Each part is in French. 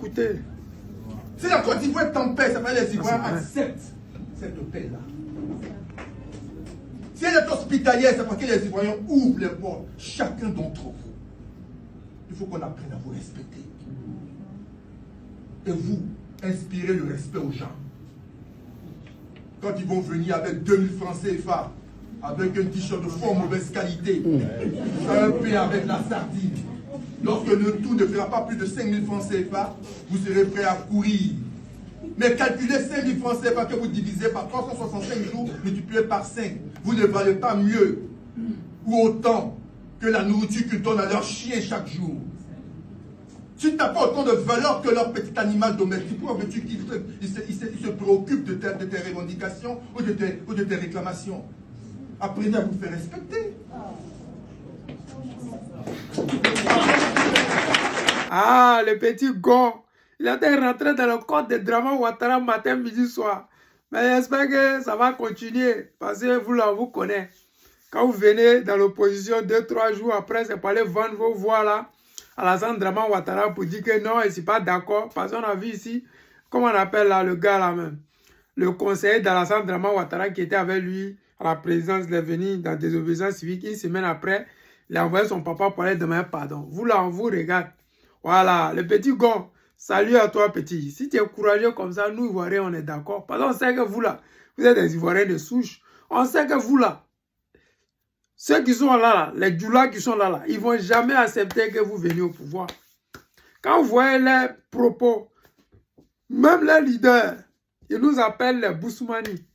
écoutez. Si la Côte d'Ivoire est en paix, ça veut dire que les Ivoiriens acceptent cette paix-là. Si elle est hospitalière, c'est parce que les Ivoiriens ouvrent les portes. Chacun d'entre vous. Il faut qu'on apprenne à vous respecter. Et vous, inspirez le respect aux gens. Quand ils vont venir avec 2000 francs CFA, avec un t-shirt de fort mauvaise qualité, un pain avec la sardine, lorsque le tout ne fera pas plus de 5000 francs CFA, vous serez prêt à courir. Mais calculez 5000 francs CFA que vous divisez par 365 jours, multiplié par 5. Vous ne valez pas mieux ou autant que la nourriture qu'ils donnent à leurs chiens chaque jour. Tu n'as pas autant de valeur que leur petit animal domestique. Pourquoi veux-tu qu'ils se préoccupent de tes revendications ou de tes réclamations? Apprenez à vous faire respecter. Ah, le petit Gon. Il était rentré dans le corps de Dramane Ouattara matin, midi, soir. Mais j'espère que ça va continuer. Parce que vous, là, vous connaissez. Quand vous venez dans l'opposition 2-3 jours après, c'est pour aller vendre vos voix là. Alassane Dramane Ouattara pour dire que non, je ne suis pas d'accord. Parce qu'on a vu ici, comment on appelle là, le gars là même. Le conseiller d'Alassane Dramane Ouattara qui était avec lui à la présidence, il est venu dans désobéissance civique. Une semaine après, il a envoyé son papa pour aller demander pardon. Vous là, on vous regarde. Voilà, le petit Gon. Salut à toi, petit. Si tu es courageux comme ça, nous, Ivoiriens, on est d'accord. Parce qu'on sait que vous là, vous êtes des Ivoiriens de souche. On sait que vous là, ceux qui sont là, les Djoula qui sont là, ils ne vont jamais accepter que vous veniez au pouvoir. Quand vous voyez les propos, même les leaders, ils nous appellent les Boussoumani.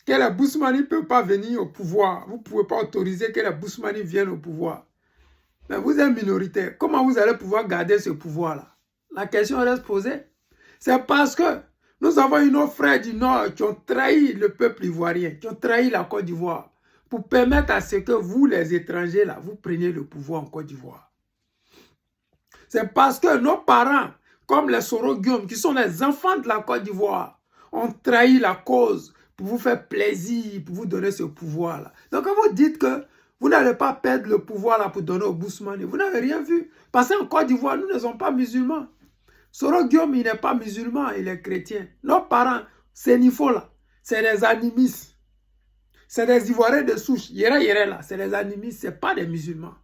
Que les Boussoumani ne peuvent pas venir au pouvoir. Vous ne pouvez pas autoriser que les Boussoumani viennent au pouvoir. Mais vous êtes minoritaire. Comment vous allez pouvoir garder ce pouvoir-là? La question reste posée. C'est parce que nous avons nos frères du Nord qui ont trahi le peuple ivoirien, qui ont trahi la Côte d'Ivoire, pour permettre à ce que vous, les étrangers, là, vous preniez le pouvoir en Côte d'Ivoire. C'est parce que nos parents, comme les Soro-Guillaume, qui sont les enfants de la Côte d'Ivoire, ont trahi la cause pour vous faire plaisir, pour vous donner ce pouvoir-là. Donc, quand vous dites que vous n'allez pas perdre le pouvoir là pour donner au Boussoumani, vous n'avez rien vu. Parce qu'en Côte d'Ivoire, nous ne sommes pas musulmans. Soro-Guillaume, il n'est pas musulman, il est chrétien. Nos parents, ces niveaux-là, c'est des animistes. C'est des Ivoiriens de souche. Yéré là, c'est des animistes, ce n'est pas des musulmans.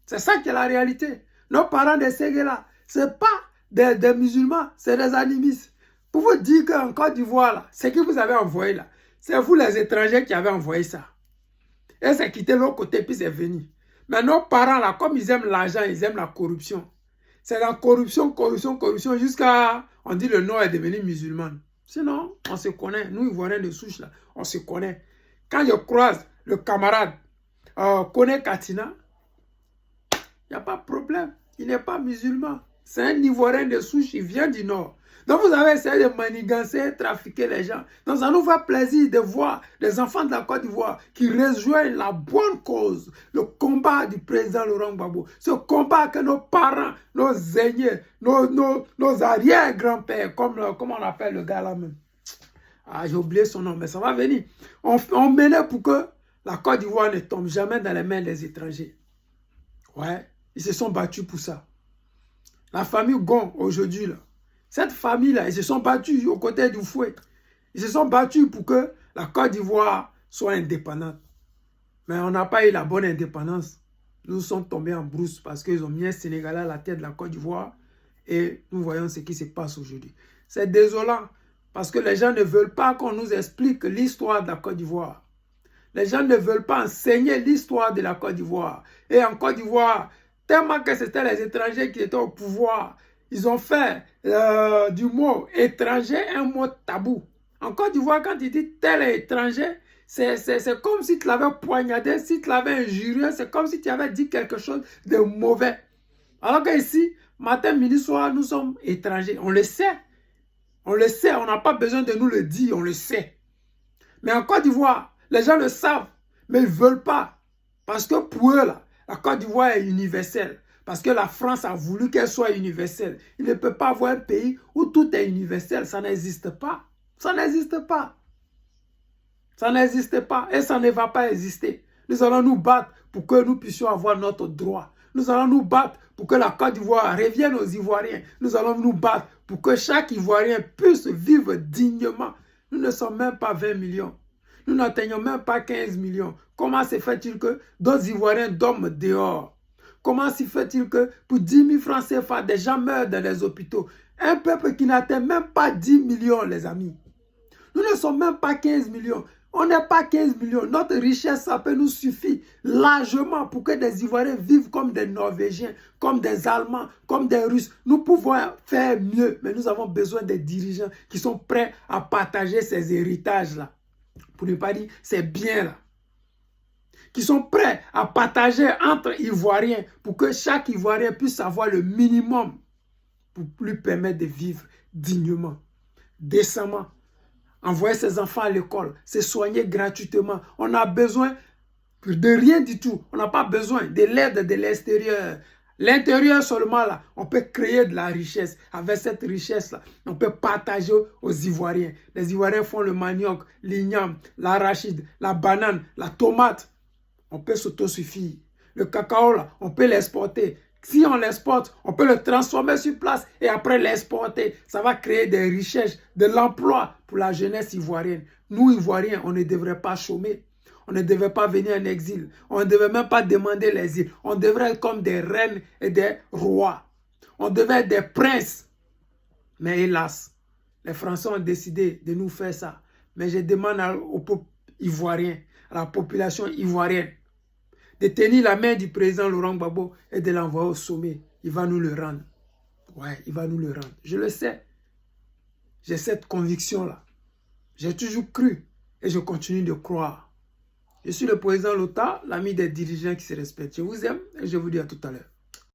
C'est ça qui est la réalité. Nos parents de Ségué là, ce n'est pas des musulmans, c'est des animistes. Pour vous dire qu'en Côte d'Ivoire, là, ce que vous avez envoyé là, c'est vous les étrangers qui avez envoyé ça. Et c'est quitté l'autre côté, puis c'est venu. Mais nos parents là, comme ils aiment l'argent, ils aiment la corruption. C'est la corruption, jusqu'à, on dit le Nord est devenu musulman. Sinon, on se connaît. Nous, Ivoiriens de souche, là, on se connaît. Quand je croise le camarade Kone Katina, il n'y a pas de problème. Il n'est pas musulman. C'est un Ivoirien de souche, il vient du Nord. Donc vous avez essayé de manigancer, trafiquer les gens. Donc ça nous fait plaisir de voir les enfants de la Côte d'Ivoire qui rejoignent la bonne cause, le combat du président Laurent Gbagbo. Ce combat que nos parents, nos aînés, nos arrière-grands-pères, comme on appelle le gars là même. Ah, j'ai oublié son nom, mais ça va venir. On menait pour que la Côte d'Ivoire ne tombe jamais dans les mains des étrangers. Ouais, ils se sont battus pour ça. La famille Gon, aujourd'hui, là, cette famille-là, ils se sont battus aux côtés du fouet. Ils se sont battus pour que la Côte d'Ivoire soit indépendante. Mais on n'a pas eu la bonne indépendance. Nous sommes tombés en brousse parce qu'ils ont mis un Sénégalais à la tête de la Côte d'Ivoire. Et nous voyons ce qui se passe aujourd'hui. C'est désolant parce que les gens ne veulent pas qu'on nous explique l'histoire de la Côte d'Ivoire. Les gens ne veulent pas enseigner l'histoire de la Côte d'Ivoire. Et en Côte d'Ivoire, tellement que c'était les étrangers qui étaient au pouvoir, ils ont fait du mot étranger un mot tabou. En Côte d'Ivoire, quand ils disent tel est étranger, c'est comme si tu l'avais poignardé, si tu l'avais injurié, c'est comme si tu avais dit quelque chose de mauvais. Alors qu'ici, matin, midi, soir, nous sommes étrangers. On le sait. On le sait, on n'a pas besoin de nous le dire, on le sait. Mais en Côte d'Ivoire, les gens le savent, mais ils ne veulent pas. Parce que pour eux, là, la Côte d'Ivoire est universelle. Parce que la France a voulu qu'elle soit universelle. Il ne peut pas avoir un pays où tout est universel. Ça n'existe pas. Ça n'existe pas. Ça n'existe pas. Et ça ne va pas exister. Nous allons nous battre pour que nous puissions avoir notre droit. Nous allons nous battre pour que la Côte d'Ivoire revienne aux Ivoiriens. Nous allons nous battre pour que chaque Ivoirien puisse vivre dignement. Nous ne sommes même pas 20 millions. Nous n'atteignons même pas 15 millions. Comment se fait-il que d'autres Ivoiriens dorment dehors? Comment se fait-il que pour 10 000 francs CFA, des gens meurent dans les hôpitaux? Un peuple qui n'atteint même pas 10 millions, les amis. Nous ne sommes même pas 15 millions. On n'est pas 15 millions. Notre richesse, ça peut nous suffire largement pour que des Ivoiriens vivent comme des Norvégiens, comme des Allemands, comme des Russes. Nous pouvons faire mieux, mais nous avons besoin des dirigeants qui sont prêts à partager ces héritages-là. Pour ne pas dire ces biens-là. Qui sont prêts à partager entre Ivoiriens pour que chaque Ivoirien puisse avoir le minimum pour lui permettre de vivre dignement, décemment. Envoyer ses enfants à l'école, se soigner gratuitement. On n'a besoin de rien du tout. On n'a pas besoin de l'aide de l'extérieur. L'intérieur seulement, là, on peut créer de la richesse. Avec cette richesse-là, on peut partager aux Ivoiriens. Les Ivoiriens font le manioc, l'igname, l'arachide, la banane, la tomate. On peut s'autosuffire. Le cacao, là, on peut l'exporter. Si on l'exporte, on peut le transformer sur place et après l'exporter. Ça va créer des richesses, de l'emploi pour la jeunesse ivoirienne. Nous, Ivoiriens, on ne devrait pas chômer. On ne devrait pas venir en exil. On ne devrait même pas demander l'exil. On devrait être comme des reines et des rois. On devrait être des princes. Mais hélas, les Français ont décidé de nous faire ça. Mais je demande au peuple ivoirien, à la population ivoirienne, de tenir la main du président Laurent Gbagbo et de l'envoyer au sommet. Il va nous le rendre. Ouais, il va nous le rendre. Je le sais. J'ai cette conviction-là. J'ai toujours cru et je continue de croire. Je suis le président Lota, l'ami des dirigeants qui se respectent. Je vous aime et je vous dis à tout à l'heure.